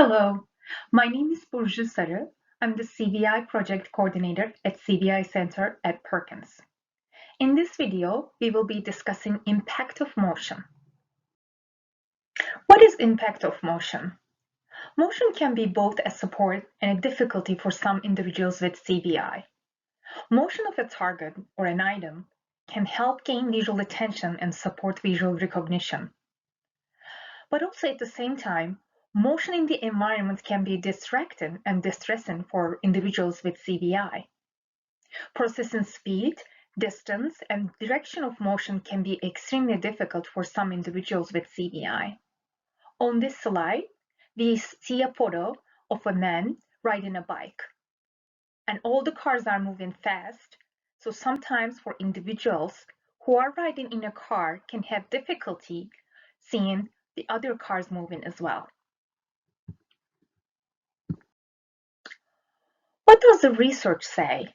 Hello, my name is Burcu Sarı. I'm the CVI project coordinator at CVI Center at Perkins. In this video, we will be discussing impact of motion. What is impact of motion? Motion can be both a support and a difficulty for some individuals with CVI. Motion of a target or an item can help gain visual attention and support visual recognition. But also at the same time, motion in the environment can be distracting and distressing for individuals with CVI. Processing speed, distance, and direction of motion can be extremely difficult for some individuals with CVI. On this slide, we see a photo of a man riding a bike. And all the cars are moving fast, so sometimes for individuals who are riding in a car can have difficulty seeing the other cars moving as well. What does the research say?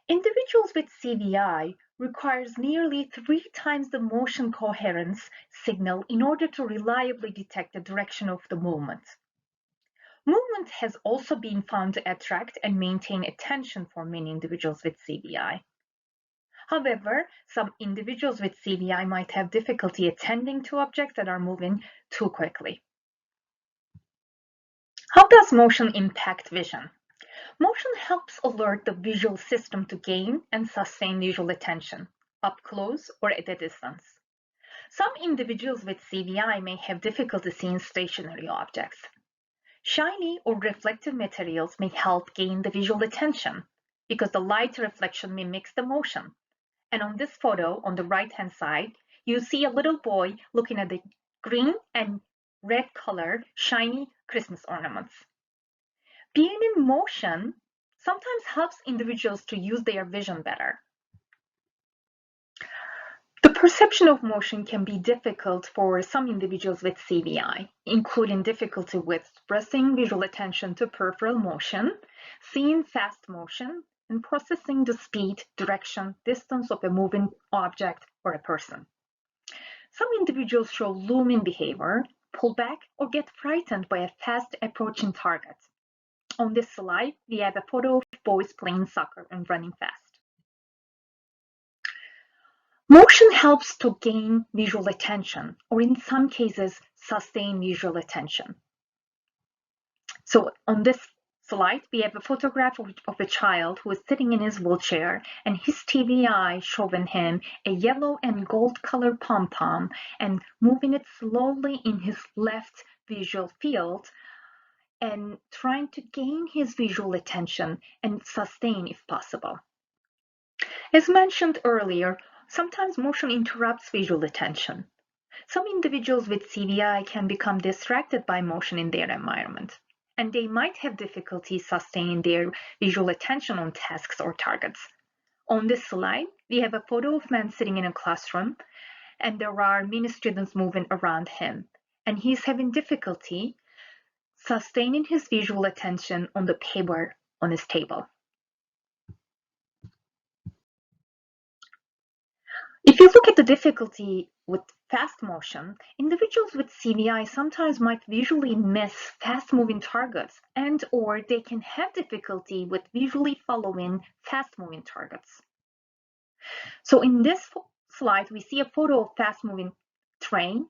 Individuals with CVI requires nearly 3 times the motion coherence signal in order to reliably detect the direction of the movement. Movement has also been found to attract and maintain attention for many individuals with CVI. However, some individuals with CVI might have difficulty attending to objects that are moving too quickly. How does motion impact vision? Motion helps alert the visual system to gain and sustain visual attention, up close or at a distance. Some individuals with CVI may have difficulty seeing stationary objects. Shiny or reflective materials may help gain the visual attention because the light reflection mimics the motion. And on this photo, on the right-hand side, you see a little boy looking at the green and red color shiny Christmas ornaments. Being in motion sometimes helps individuals to use their vision better. The perception of motion can be difficult for some individuals with CVI, including difficulty with expressing visual attention to peripheral motion, seeing fast motion, and processing the speed, direction, distance of a moving object or a person. Some individuals show looming behavior, pull back, or get frightened by a fast approaching target. On this slide, we have a photo of boys playing soccer and running fast. Motion helps to gain visual attention, or in some cases, sustain visual attention. So on this slide, we have a photograph of a child who is sitting in his wheelchair, and his TVI showing him a yellow and gold colored pom-pom and moving it slowly in his left visual field and trying to gain his visual attention and sustain if possible. As mentioned earlier, sometimes motion interrupts visual attention. Some individuals with CVI can become distracted by motion in their environment, and they might have difficulty sustaining their visual attention on tasks or targets. On this slide, we have a photo of a man sitting in a classroom, and there are many students moving around him, and he's having difficulty sustaining his visual attention on the paper on his table. If you look at the difficulty with fast motion, individuals with CVI sometimes might visually miss fast-moving targets and/or they can have difficulty with visually following fast-moving targets. So in this slide, we see a photo of fast-moving train.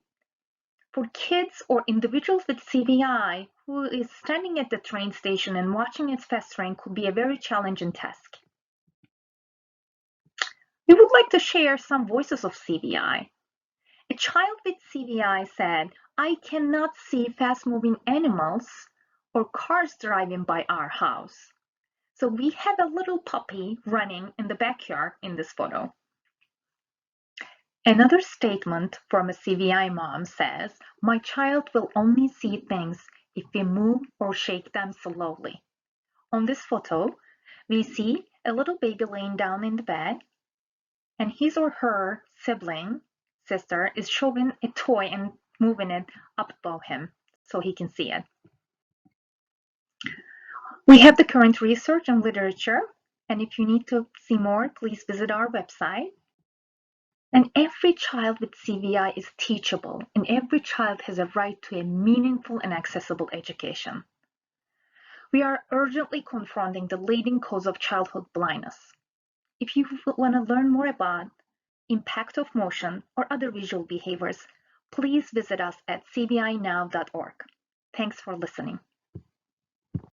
For kids or individuals with CVI who is standing at the train station and watching its fast train could be a very challenging task. We would like to share some voices of CVI. A child with CVI said, "I cannot see fast-moving animals or cars driving by our house." So we have a little puppy running in the backyard in this photo. Another statement from a CVI mom says, "My child will only see things if we move or shake them slowly." On this photo, we see a little baby laying down in the bed, and his or her sibling, sister, is showing a toy and moving it up above him so he can see it. We have the current research and literature, and if you need to see more, please visit our website. And every child with CVI is teachable, and every child has a right to a meaningful and accessible education. We are urgently confronting the leading cause of childhood blindness. If you want to learn more about impact of motion or other visual behaviors, please visit us at cvinow.org. Thanks for listening.